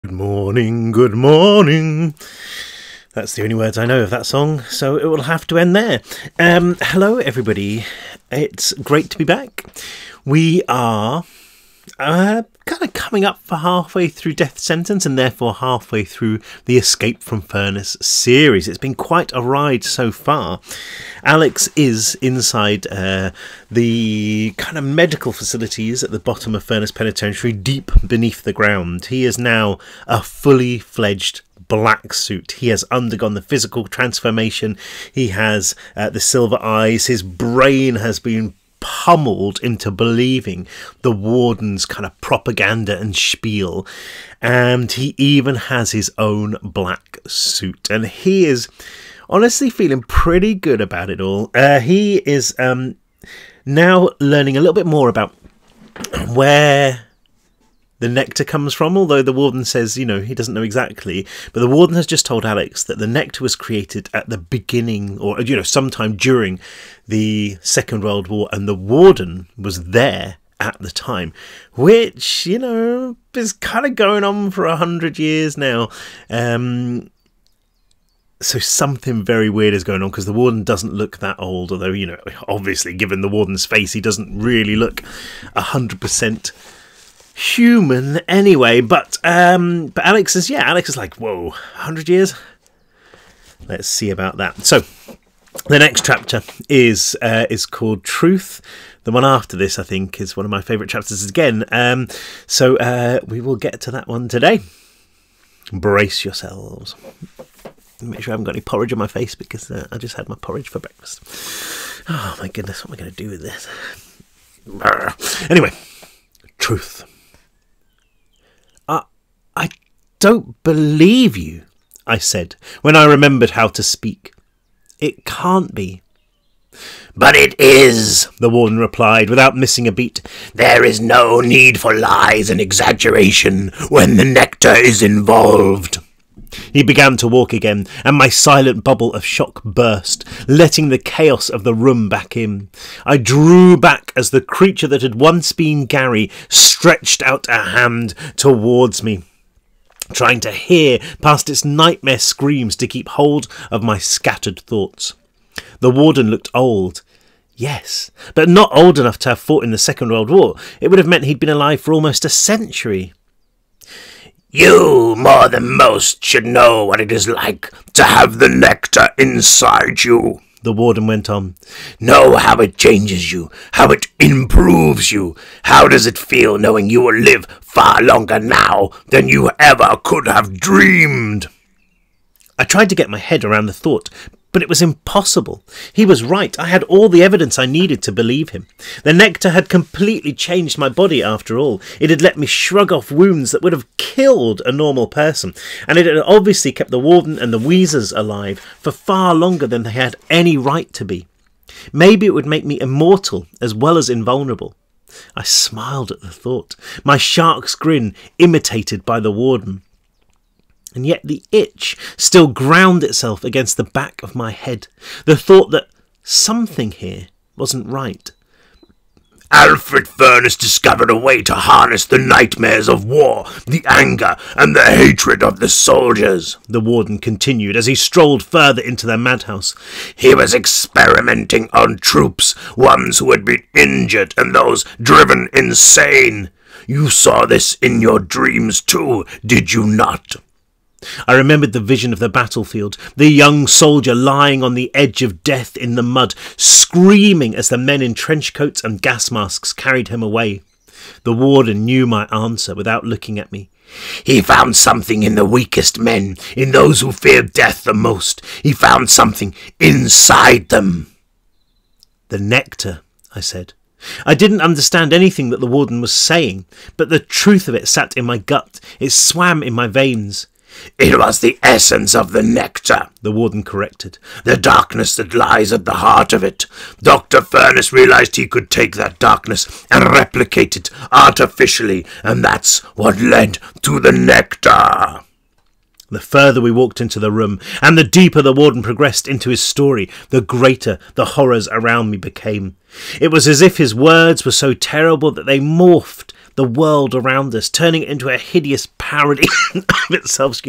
Good morning, good morning. That's the only words I know of that song, so it will have to end there. Hello, everybody. It's great to be back. We are kind of coming up for halfway through Death Sentence and therefore halfway through the Escape from Furnace series. It's been quite a ride so far. Alex is inside the kind of medical facilities at the bottom of Furnace Penitentiary, deep beneath the ground. He is now a fully fledged black suit. He has undergone the physical transformation. He has the silver eyes. His brain has been pummeled into believing the Warden's kind of propaganda and spiel, and he even has his own black suit, and he is honestly feeling pretty good about it all. He is now learning a little bit more about where the nectar comes from, although the Warden says, you know, he doesn't know exactly. But the Warden has just told Alex that the nectar was created at the beginning, or, you know, sometime during the Second World War, and the Warden was there at the time, which, you know, is kind of going on for 100 years now. So something very weird is going on, because the Warden doesn't look that old, although, you know, obviously, given the Warden's face, he doesn't really look 100% human anyway. But Alex is like, whoa, 100 years? Let's see about that. So the next chapter is called Truth. The one after this, I think, is one of my favourite chapters again. So we will get to that one today. Brace yourselves. Make sure I haven't got any porridge on my face, because I just had my porridge for breakfast. Oh my goodness, what am I going to do with this? Anyway, Truth. I don't believe you, I said, when I remembered how to speak. It can't be. But it is, the Warden replied, without missing a beat. There is no need for lies and exaggeration when the nectar is involved. He began to walk again, and my silent bubble of shock burst, letting the chaos of the room back in. I drew back as the creature that had once been Gary stretched out a hand towards me, trying to hear past its nightmare screams to keep hold of my scattered thoughts. The Warden looked old. Yes, but not old enough to have fought in the Second World War. It would have meant he'd been alive for almost a century. You, more than most, should know what it is like to have the nectar inside you, the Warden went on. Know how it changes you, how it improves you. How does it feel knowing you will live far longer now than you ever could have dreamed? I tried to get my head around the thought, but it was impossible. He was right. I had all the evidence I needed to believe him. The nectar had completely changed my body after all. It had let me shrug off wounds that would have killed a normal person, and it had obviously kept the Warden and the Weezers alive for far longer than they had any right to be. Maybe it would make me immortal as well as invulnerable. I smiled at the thought, my shark's grin imitated by the Warden. And yet the itch still ground itself against the back of my head. The thought that something here wasn't right. Alfred Furnace discovered a way to harness the nightmares of war, the anger and the hatred of the soldiers, the Warden continued as he strolled further into the madhouse. He was experimenting on troops, ones who had been injured and those driven insane. You saw this in your dreams too, did you not? I remembered the vision of the battlefield, the young soldier lying on the edge of death in the mud, screaming as the men in trench coats and gas masks carried him away. The Warden knew my answer without looking at me. He found something in the weakest men, in those who feared death the most. He found something inside them. The nectar, I said. I didn't understand anything that the Warden was saying, but the truth of it sat in my gut. It swam in my veins. It was the essence of the nectar, the Warden corrected. The darkness that lies at the heart of it. Dr. Furnace realized he could take that darkness and replicate it artificially, and that's what led to the nectar. The further we walked into the room, and the deeper the Warden progressed into his story, the greater the horrors around me became. It was as if his words were so terrible that they morphed the world around us, turning it into a hideous parody of itself,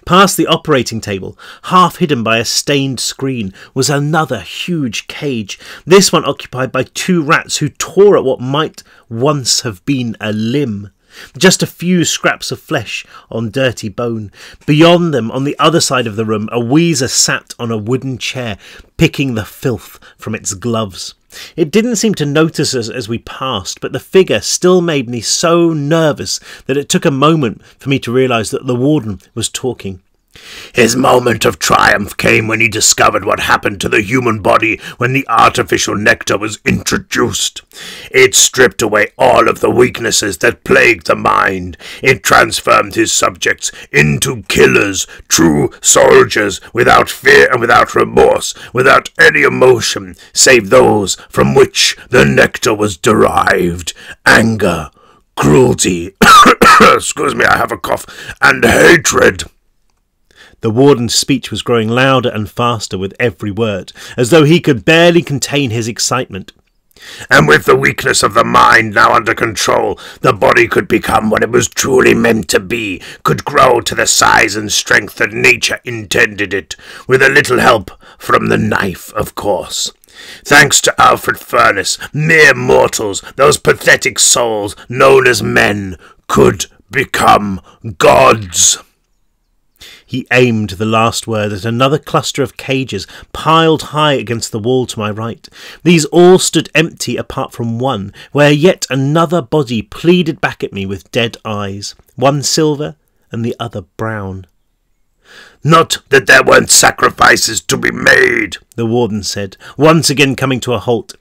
Past the operating table, half hidden by a stained screen, was another huge cage, this one occupied by 2 rats who tore at what might once have been a limb. Just a few scraps of flesh on dirty bone. Beyond them, on the other side of the room, a Weezer sat on a wooden chair, picking the filth from its gloves. It didn't seem to notice us as we passed, but the figure still made me so nervous that it took a moment for me to realise that the Warden was talking. His moment of triumph came when he discovered what happened to the human body when the artificial nectar was introduced. It stripped away all of the weaknesses that plagued the mind. It transformed his subjects into killers, true soldiers, without fear and without remorse, without any emotion, save those from which the nectar was derived: anger, cruelty, excuse me, I have a cough, and hatred. The Warden's speech was growing louder and faster with every word, as though he could barely contain his excitement. And with the weakness of the mind now under control, the body could become what it was truly meant to be, could grow to the size and strength that nature intended it, with a little help from the knife, of course. Thanks to Alfred Furnace, mere mortals, those pathetic souls known as men, could become gods. He aimed the last word at another cluster of cages piled high against the wall to my right. These all stood empty apart from one, where yet another body pleaded back at me with dead eyes, one silver and the other brown. Not that there weren't sacrifices to be made, the Warden said, once again coming to a halt.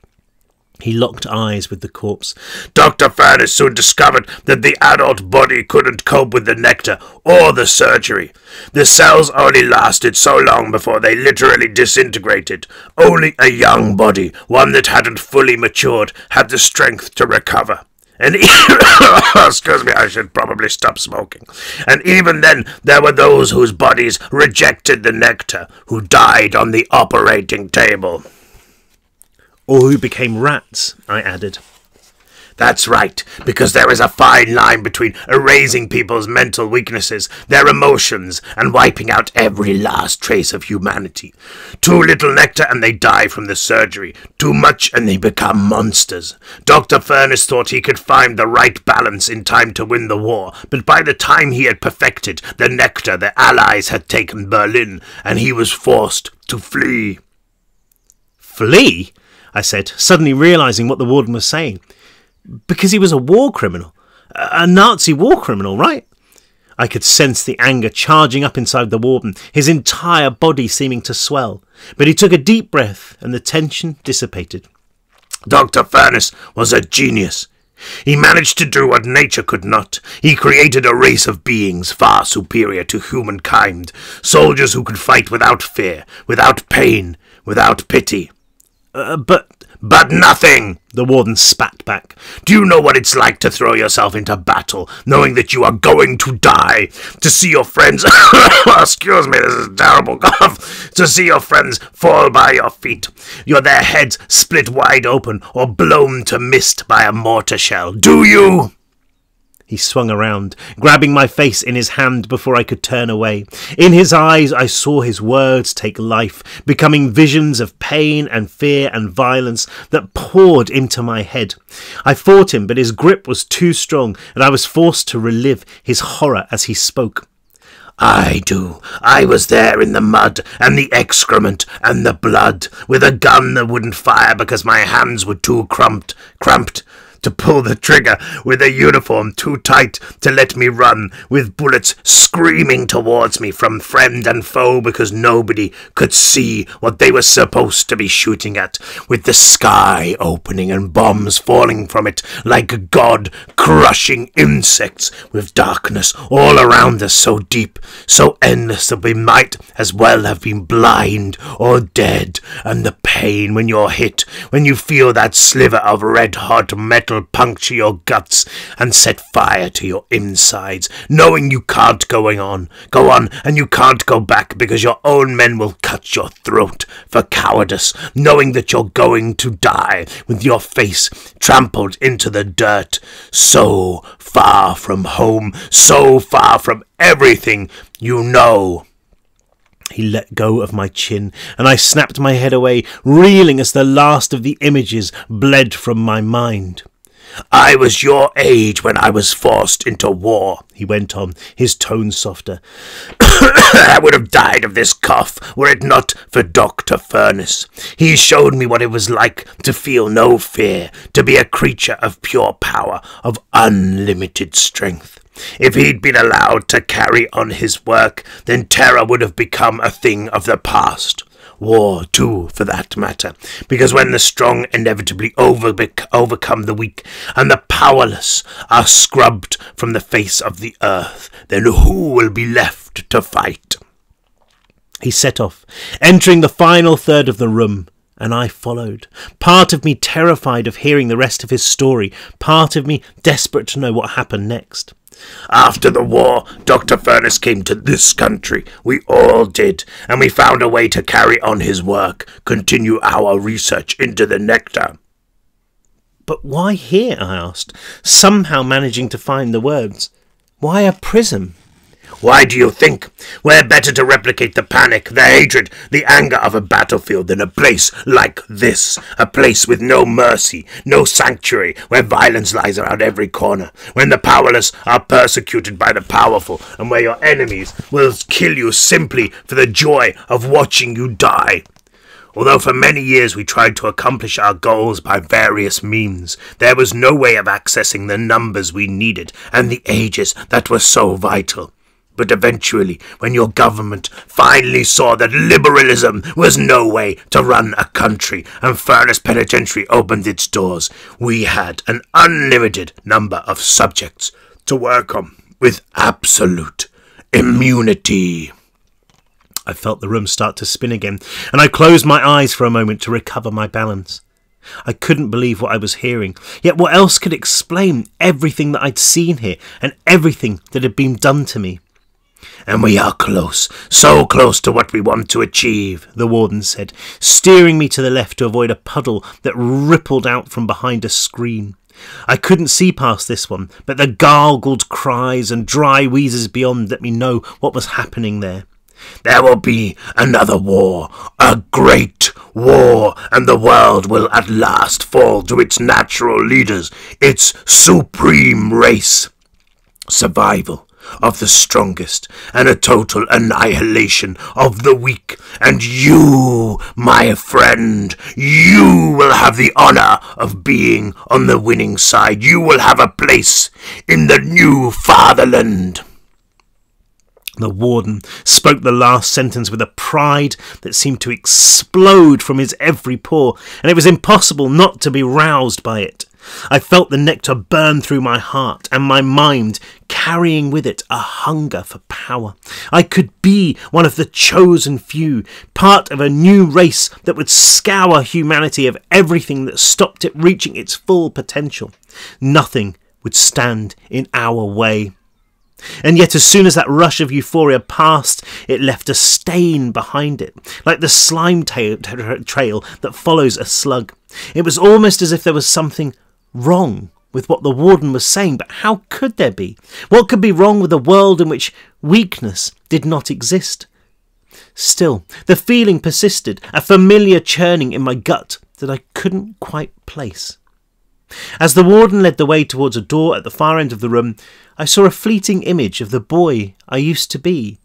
He locked eyes with the corpse. Dr. Furnace soon discovered that the adult body couldn't cope with the nectar or the surgery. The cells only lasted so long before they literally disintegrated. Only a young body, one that hadn't fully matured, had the strength to recover. And excuse me, I should probably stop smoking. And even then, there were those whose bodies rejected the nectar, who died on the operating table. Or who became rats, I added. That's right, because there is a fine line between erasing people's mental weaknesses, their emotions, and wiping out every last trace of humanity. Too little nectar and they die from the surgery. Too much and they become monsters. Dr. Furnace thought he could find the right balance in time to win the war, but by the time he had perfected the nectar, the Allies had taken Berlin, and he was forced to flee. Flee? I said, suddenly realising what the Warden was saying. Because he was a war criminal. A Nazi war criminal, right? I could sense the anger charging up inside the Warden, his entire body seeming to swell. But he took a deep breath and the tension dissipated. Dr. Furnace was a genius. He managed to do what nature could not. He created a race of beings far superior to humankind. Soldiers who could fight without fear, without pain, without pity. But nothing, the Warden spat back. Do you know what it's like to throw yourself into battle, knowing that you are going to die? To see your friends, excuse me, this is a terrible cough, to see your friends fall by your feet, their heads split wide open or blown to mist by a mortar shell. Do you? He swung around, grabbing my face in his hand before I could turn away. In his eyes I saw his words take life, becoming visions of pain and fear and violence that poured into my head. I fought him, but his grip was too strong, and I was forced to relive his horror as he spoke. I do. I was there in the mud and the excrement and the blood, with a gun that wouldn't fire because my hands were too cramped to pull the trigger, with a uniform too tight to let me run, with bullets screaming towards me from friend and foe because nobody could see what they were supposed to be shooting at, with the sky opening and bombs falling from it like God-crushing insects, with darkness all around us so deep, so endless that we might as well have been blind or dead, and the pain when you're hit, when you feel that sliver of red-hot metal metal puncture your guts and set fire to your insides, knowing you can't go on, and you can't go back because your own men will cut your throat for cowardice, knowing that you're going to die with your face trampled into the dirt, so far from home, so far from everything you know. He let go of my chin, and I snapped my head away, reeling as the last of the images bled from my mind. I was your age when I was forced into war, he went on, his tone softer. I would have died of this cough were it not for Dr. Furness. He showed me what it was like to feel no fear, to be a creature of pure power, of unlimited strength. If he'd been allowed to carry on his work, then terror would have become a thing of the past. War, too, for that matter, because when the strong inevitably overcome the weak, and the powerless are scrubbed from the face of the earth, then who will be left to fight? He set off, entering the final third of the room, and I followed, part of me terrified of hearing the rest of his story, part of me desperate to know what happened next. After the war, Dr. Furness came to this country. We all did, and we found a way to carry on his work, continue our research into the nectar. But why here? I asked, somehow managing to find the words. Why a prism? Why do you think? Where better to replicate the panic, the hatred, the anger of a battlefield than a place like this? A place with no mercy, no sanctuary, where violence lies around every corner, when the powerless are persecuted by the powerful, and where your enemies will kill you simply for the joy of watching you die. Although for many years we tried to accomplish our goals by various means, there was no way of accessing the numbers we needed and the ages that were so vital. But eventually, when your government finally saw that liberalism was no way to run a country and Furness Penitentiary opened its doors, we had an unlimited number of subjects to work on with absolute immunity. I felt the room start to spin again, and I closed my eyes for a moment to recover my balance. I couldn't believe what I was hearing, yet what else could explain everything that I'd seen here and everything that had been done to me? And we are close, so close to what we want to achieve, the warden said, steering me to the left to avoid a puddle that rippled out from behind a screen. I couldn't see past this one, but the gargled cries and dry wheezes beyond let me know what was happening there. There will be another war, a great war, and the world will at last fall to its natural leaders, its supreme race. Survival of the strongest, and a total annihilation of the weak. And you, my friend, you will have the honor of being on the winning side. You will have a place in the new fatherland. The warden spoke the last sentence with a pride that seemed to explode from his every pore, and it was impossible not to be roused by it. I felt the nectar burn through my heart and my mind, carrying with it a hunger for power. I could be one of the chosen few, part of a new race that would scour humanity of everything that stopped it reaching its full potential. Nothing would stand in our way. And yet as soon as that rush of euphoria passed, it left a stain behind it, like the slime trail that follows a slug. It was almost as if there was something wrong with what the warden was saying, but how could there be? What could be wrong with a world in which weakness did not exist? Still, the feeling persisted, a familiar churning in my gut that I couldn't quite place. As the warden led the way towards a door at the far end of the room, I saw a fleeting image of the boy I used to be,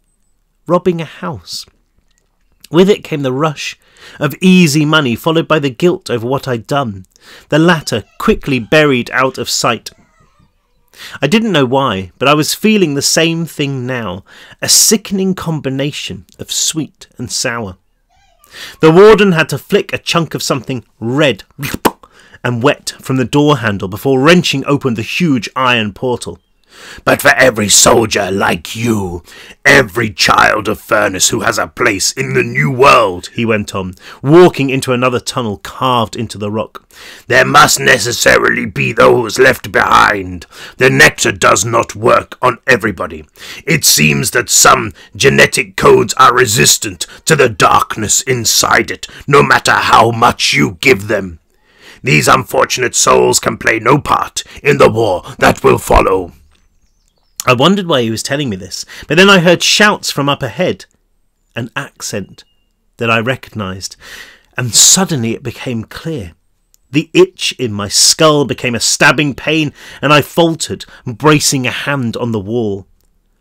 robbing a house. With it came the rush of easy money, followed by the guilt over what I'd done, the latter quickly buried out of sight. I didn't know why, but I was feeling the same thing now, a sickening combination of sweet and sour. The warden had to flick a chunk of something red and wet from the door handle before wrenching open the huge iron portal. But for every soldier like you, every child of Furnace who has a place in the new world," he went on, walking into another tunnel carved into the rock, "there must necessarily be those left behind. The nectar does not work on everybody. It seems that some genetic codes are resistant to the darkness inside it, no matter how much you give them. These unfortunate souls can play no part in the war that will follow." I wondered why he was telling me this, but then I heard shouts from up ahead, an accent that I recognised, and suddenly it became clear. The itch in my skull became a stabbing pain, and I faltered, bracing a hand on the wall.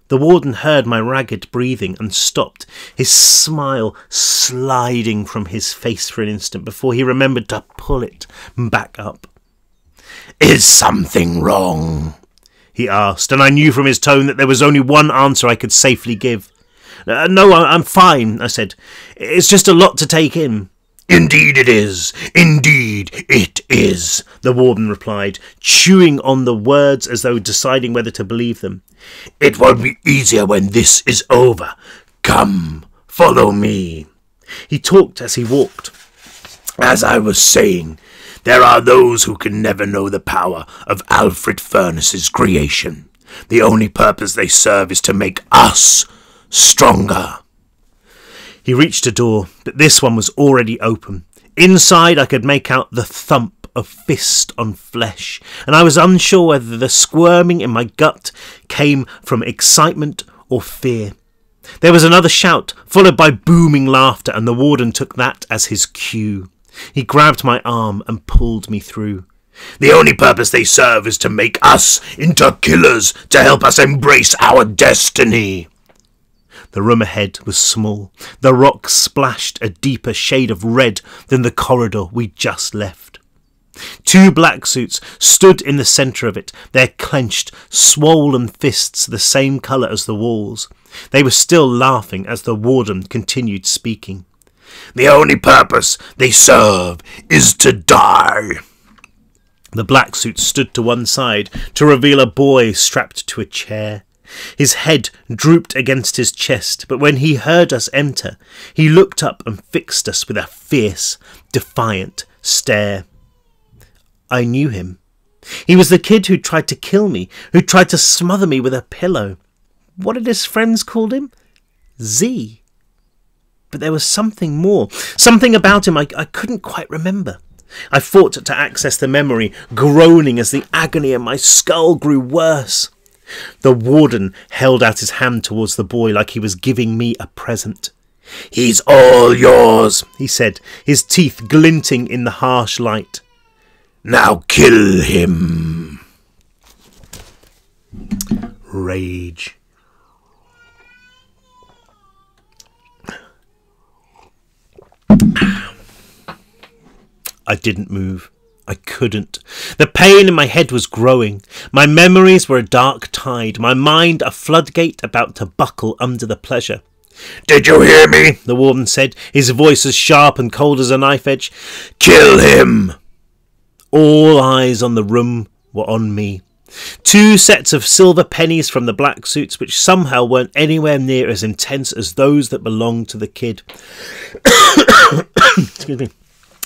The warden heard my ragged breathing and stopped, his smile sliding from his face for an instant before he remembered to pull it back up. "Is something wrong?" he asked, and I knew from his tone that there was only one answer I could safely give. "No, I'm fine," I said. "It's just a lot to take in." "Indeed it is. Indeed it is," the warden replied, chewing on the words as though deciding whether to believe them. "It will be easier when this is over. Come, follow me." He talked as he walked. "As I was saying, there are those who can never know the power of Alfred Furnace's creation. The only purpose they serve is to make us stronger." He reached a door, but this one was already open. Inside I could make out the thump of fist on flesh, and I was unsure whether the squirming in my gut came from excitement or fear. There was another shout, followed by booming laughter, and the warden took that as his cue. He grabbed my arm and pulled me through. "The only purpose they serve is to make us into killers, to help us embrace our destiny." The room ahead was small. The rock splashed a deeper shade of red than the corridor we'd just left. 2 black suits stood in the centre of it, their clenched, swollen fists the same colour as the walls. They were still laughing as the warden continued speaking. "The only purpose they serve is to die." The black suit stood to one side to reveal a boy strapped to a chair. His head drooped against his chest, but when he heard us enter, he looked up and fixed us with a fierce, defiant stare. I knew him. He was the kid who tried to kill me, who tried to smother me with a pillow. What had his friends called him? Z. But there was something more, something about him I couldn't quite remember. I fought to access the memory, groaning as the agony in my skull grew worse. The warden held out his hand towards the boy like he was giving me a present. "He's all yours," he said, his teeth glinting in the harsh light. "Now kill him." Rage. I didn't move. I couldn't. The pain in my head was growing. My memories were a dark tide, my mind a floodgate about to buckle under the pleasure. "Did you hear me?" the warden said, his voice as sharp and cold as a knife edge. "Kill him!" All eyes on the room were on me. 2 sets of silver pennies from the black suits, which somehow weren't anywhere near as intense as those that belonged to the kid. Excuse me.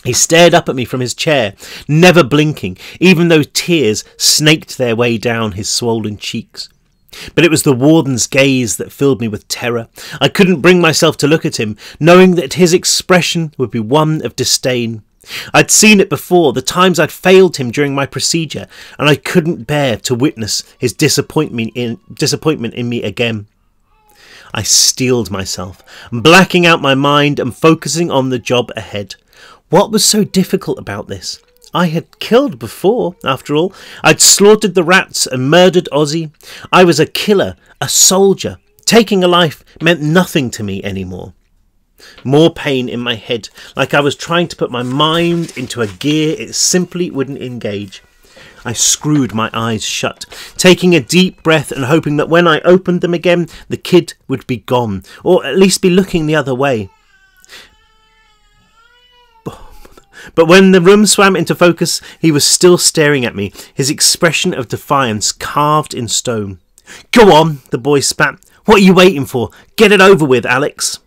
He stared up at me from his chair, never blinking, even though tears snaked their way down his swollen cheeks. But it was the warden's gaze that filled me with terror. I couldn't bring myself to look at him, knowing that his expression would be one of disdain. I'd seen it before, the times I'd failed him during my procedure, and I couldn't bear to witness his disappointment in me again. I steeled myself, blacking out my mind and focusing on the job ahead. What was so difficult about this? I had killed before, after all. I'd slaughtered the rats and murdered Ozzy. I was a killer, a soldier. Taking a life meant nothing to me anymore. More pain in my head, like I was trying to put my mind into a gear it simply wouldn't engage. I screwed my eyes shut, taking a deep breath and hoping that when I opened them again, the kid would be gone, or at least be looking the other way. But when the room swam into focus, he was still staring at me, his expression of defiance carved in stone. "Go on," the boy spat. "What are you waiting for? Get it over with, Alex."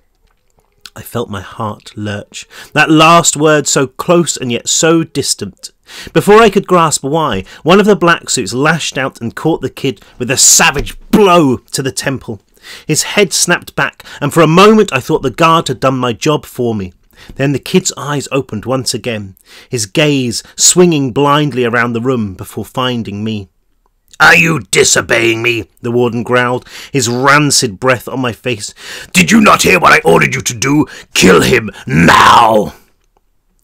I felt my heart lurch. That last word so close and yet so distant. Before I could grasp why, one of the black suits lashed out and caught the kid with a savage blow to the temple. His head snapped back, and for a moment I thought the guard had done my job for me. Then the kid's eyes opened once again, his gaze swinging blindly around the room before finding me. "Are you disobeying me?" the warden growled, his rancid breath on my face. "Did you not hear what I ordered you to do? Kill him now!"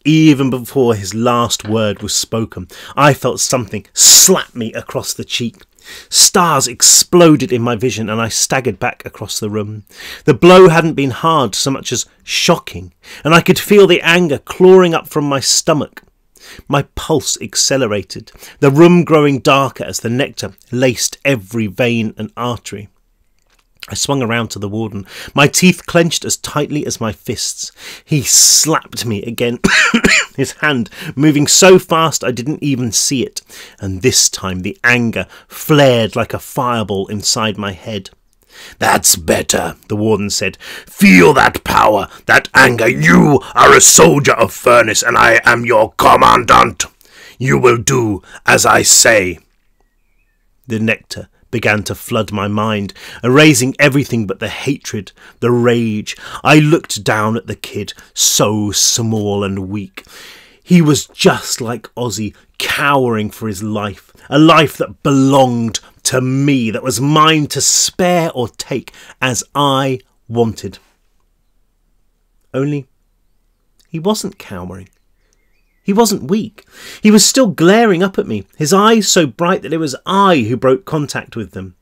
Even before his last word was spoken, I felt something slap me across the cheek. Stars exploded in my vision and I staggered back across the room. The blow hadn't been hard so much as shocking, and I could feel the anger clawing up from my stomach. My pulse accelerated, the room growing darker as the nectar laced every vein and artery. I swung around to the warden, my teeth clenched as tightly as my fists. He slapped me again, his hand moving so fast I didn't even see it, and this time the anger flared like a fireball inside my head. "That's better," the warden said. "Feel that power, that anger. You are a soldier of Furnace, and I am your commandant. You will do as I say." The nectar began to flood my mind, erasing everything but the hatred, the rage. I looked down at the kid, so small and weak. He was just like Ozzy, cowering for his life, a life that belonged to me, that was mine to spare or take as I wanted. Only he wasn't cowering. He wasn't weak. He was still glaring up at me, his eyes so bright that it was I who broke contact with them.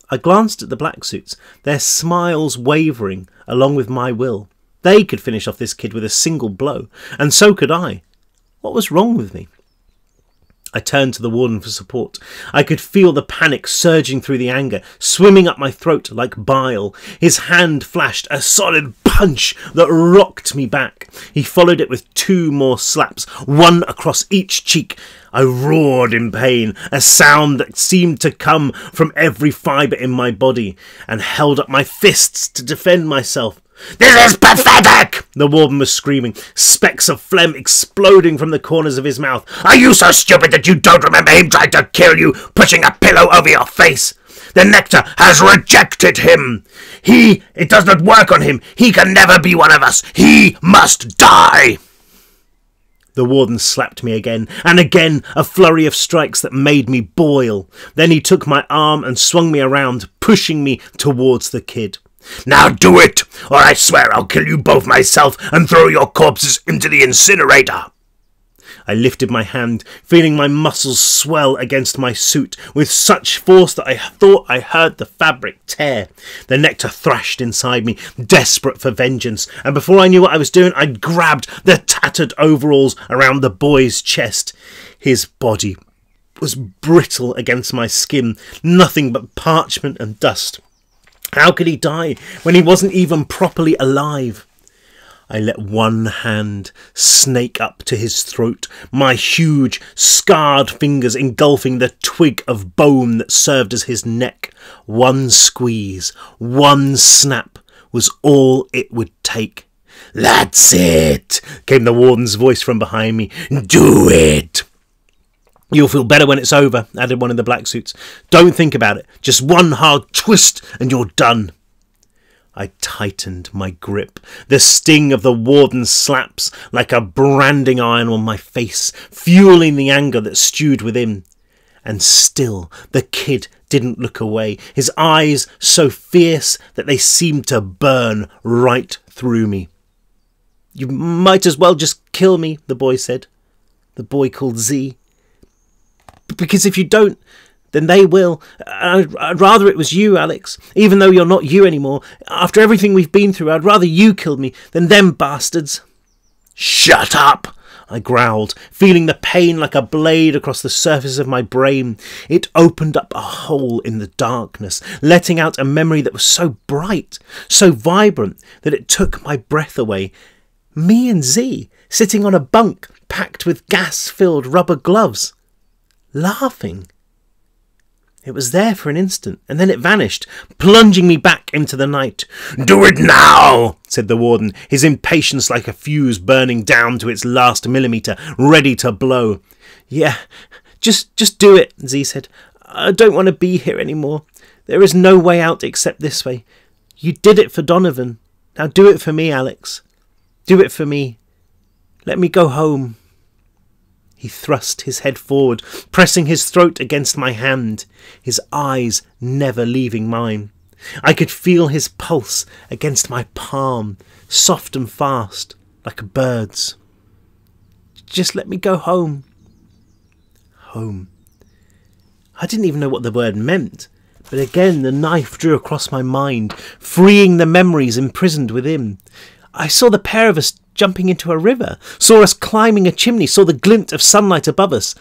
I glanced at the black suits, their smiles wavering along with my will. They could finish off this kid with a single blow, and so could I. What was wrong with me? I turned to the warden for support. I could feel the panic surging through the anger, swimming up my throat like bile. His hand flashed a solid punch that rocked me back. He followed it with 2 more slaps, one across each cheek. I roared in pain, a sound that seemed to come from every fibre in my body, and held up my fists to defend myself. "This is pathetic!" the warden was screaming, specks of phlegm exploding from the corners of his mouth. "Are you so stupid that you don't remember him trying to kill you, pushing a pillow over your face? The nectar has rejected him. It does not work on him. He can never be one of us. He must die." The warden slapped me again, and again, a flurry of strikes that made me boil. Then he took my arm and swung me around, pushing me towards the kid. "Now do it, or I swear I'll kill you both myself and throw your corpses into the incinerator." I lifted my hand, feeling my muscles swell against my suit with such force that I thought I heard the fabric tear. The nectar thrashed inside me, desperate for vengeance, and before I knew what I was doing, I grabbed the tattered overalls around the boy's chest. His body was brittle against my skin, nothing but parchment and dust. How could he die when he wasn't even properly alive? I let one hand snake up to his throat, my huge, scarred fingers engulfing the twig of bone that served as his neck. One squeeze, one snap was all it would take. "That's it," came the warden's voice from behind me. "Do it." "You'll feel better when it's over," added one of the black suits. "Don't think about it. Just one hard twist and you're done." I tightened my grip, the sting of the warden's slaps like a branding iron on my face, fueling the anger that stewed within. And still the kid didn't look away, his eyes so fierce that they seemed to burn right through me. "You might as well just kill me," the boy said. The boy called Z. "Because if you don't, then they will. I'd rather it was you, Alex, even though you're not you anymore. After everything we've been through, I'd rather you killed me than them bastards." "Shut up," I growled, feeling the pain like a blade across the surface of my brain. It opened up a hole in the darkness, letting out a memory that was so bright, so vibrant, that it took my breath away. Me and Z, sitting on a bunk packed with gas-filled rubber gloves, laughing. It was there for an instant, and then it vanished, plunging me back into the night. "Do it now," said the Warden, his impatience like a fuse burning down to its last millimetre, ready to blow. "Yeah, just do it," Z said. "I don't want to be here anymore. There is no way out except this way. You did it for Donovan. Now do it for me, Alex. Do it for me. Let me go home." He thrust his head forward, pressing his throat against my hand, his eyes never leaving mine. I could feel his pulse against my palm, soft and fast, like a bird's. "Just let me go home." Home. I didn't even know what the word meant, but again the knife drew across my mind, freeing the memories imprisoned within. I saw the pair of us jumping into a river, saw us climbing a chimney, saw the glint of sunlight above us,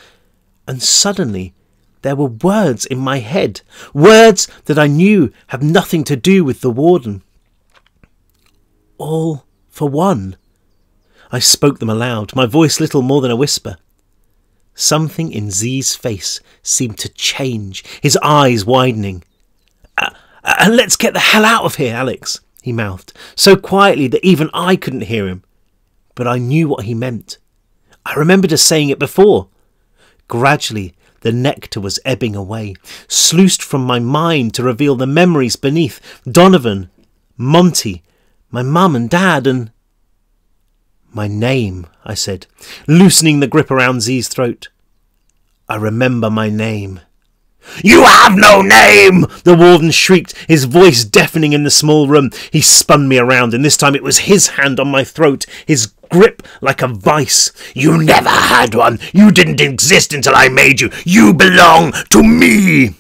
and suddenly there were words in my head, words that I knew have nothing to do with the Warden. "All for one." I spoke them aloud, my voice little more than a whisper. Something in Z's face seemed to change, his eyes widening. And let's get the hell out of here, Alex," he mouthed, so quietly that even I couldn't hear him. But I knew what he meant. I remembered us saying it before. Gradually, the nectar was ebbing away, sluiced from my mind to reveal the memories beneath. Donovan, Monty, my mum and dad, and... "My name," I said, loosening the grip around Z's throat. "I remember my name." "You have no name!" the Warden shrieked, his voice deafening in the small room. He spun me around, and this time it was his hand on my throat, his grip like a vice. "You never had one. You didn't exist until I made you. You belong to me."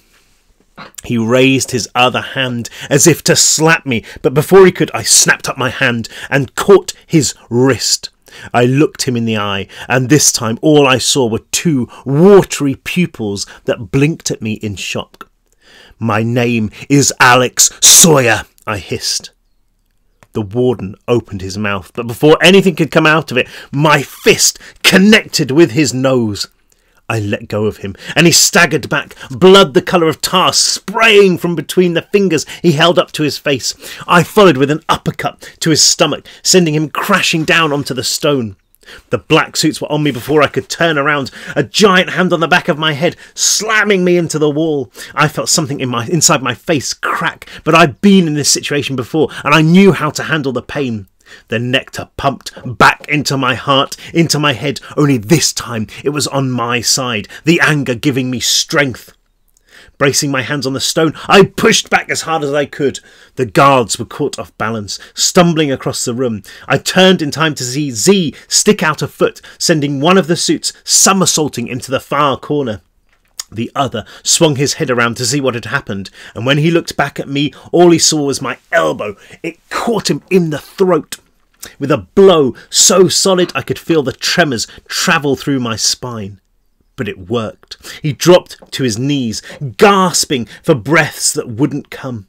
He raised his other hand as if to slap me, but before he could, I snapped up my hand and caught his wrist. I looked him in the eye, and this time all I saw were two watery pupils that blinked at me in shock. "My name is Alex Sawyer," I hissed. The Warden opened his mouth, but before anything could come out of it, my fist connected with his nose. I let go of him, and he staggered back, blood the colour of tar spraying from between the fingers he held up to his face. I followed with an uppercut to his stomach, sending him crashing down onto the stone. The black suits were on me before I could turn around, a giant hand on the back of my head, slamming me into the wall. I felt something inside my face crack, but I'd been in this situation before, and I knew how to handle the pain. The nectar pumped back into my heart, into my head, only this time it was on my side, the anger giving me strength. Bracing my hands on the stone, I pushed back as hard as I could. The guards were caught off balance, stumbling across the room. I turned in time to see Z stick out a foot, sending one of the suits somersaulting into the far corner. The other swung his head around to see what had happened, and when he looked back at me, all he saw was my elbow. It caught him in the throat. With a blow so solid I could feel the tremors travel through my spine. But it worked. He dropped to his knees, gasping for breaths that wouldn't come.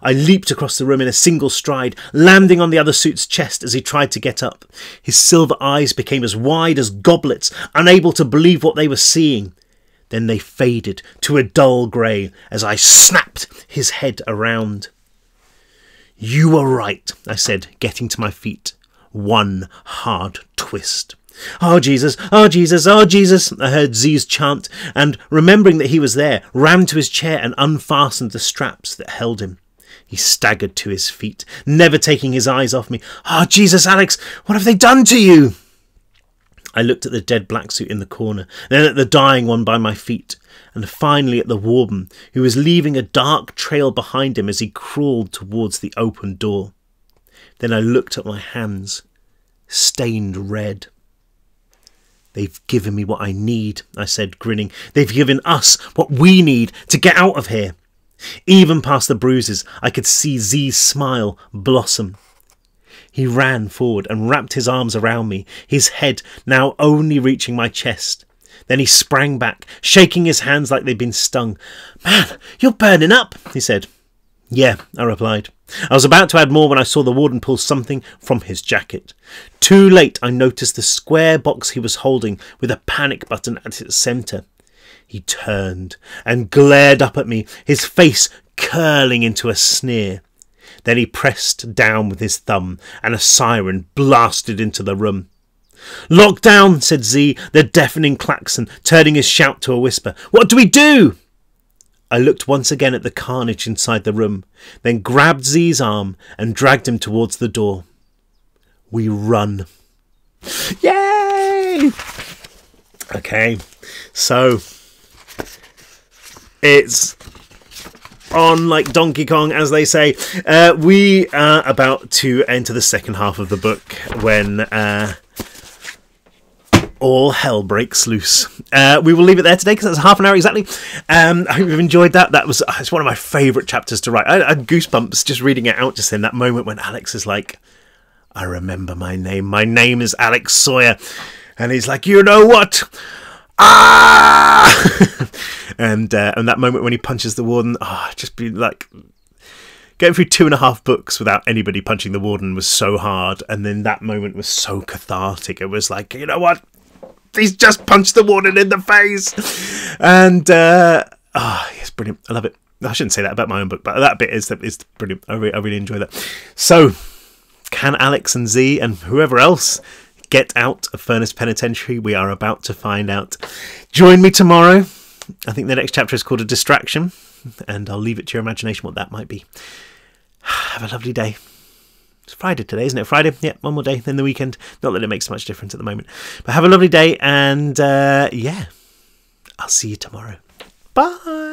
I leaped across the room in a single stride, landing on the other suit's chest as he tried to get up. His silver eyes became as wide as goblets, unable to believe what they were seeing. Then they faded to a dull grey as I snapped his head around. "You were right," I said, getting to my feet. One hard twist. "Oh, Jesus! Oh, Jesus! Oh, Jesus!" I heard Z's chant, and, remembering that he was there, ran to his chair and unfastened the straps that held him. He staggered to his feet, never taking his eyes off me. "Oh, Jesus, Alex! What have they done to you?" I looked at the dead black suit in the corner, then at the dying one by my feet, and finally at the Warden, who was leaving a dark trail behind him as he crawled towards the open door. Then I looked at my hands, stained red. "They've given me what I need," I said, grinning. "They've given us what we need to get out of here." Even past the bruises, I could see Z's smile blossom. He ran forward and wrapped his arms around me, his head now only reaching my chest. Then he sprang back, shaking his hands like they'd been stung. "Man, you're burning up," he said. Yeah, I replied. I was about to add more when I saw the warden pull something from his jacket. Too late, I noticed the square box he was holding with a panic button at its centre. He turned and glared up at me, his face curling into a sneer. Then he pressed down with his thumb, and a siren blasted into the room. "Lock down," said Z, the deafening klaxon, turning his shout to a whisper. "What do we do?" I looked once again at the carnage inside the room, then grabbed Z's arm and dragged him towards the door. We run. Yay! Okay, so it's on like Donkey Kong, as they say. We are about to enter the second half of the book when all hell breaks loose. We will leave it there today because that's half an hour exactly. I hope you've enjoyed that. It's one of my favourite chapters to write. I had goosebumps just reading it out just in that moment when Alex is like, "I remember my name. My name is Alex Sawyer." And he's like, "You know what? Ah!" and that moment when he punches the warden, just be like, going through 2.5 books without anybody punching the warden was so hard, and then that moment was so cathartic. It was like, you know what? He's just punched the warden in the face, and it's brilliant. I love it. I shouldn't say that about my own book, but that bit is brilliant. I really enjoy that. So, can Alex and Z and whoever else get out of Furnace Penitentiary? We are about to find out. Join me tomorrow. I think the next chapter is called A Distraction, and I'll leave it to your imagination what that might be. Have a lovely day. It's Friday today, isn't it? Friday? Yeah, one more day, then the weekend. Not that it makes much difference at the moment. But have a lovely day, and yeah, I'll see you tomorrow. Bye!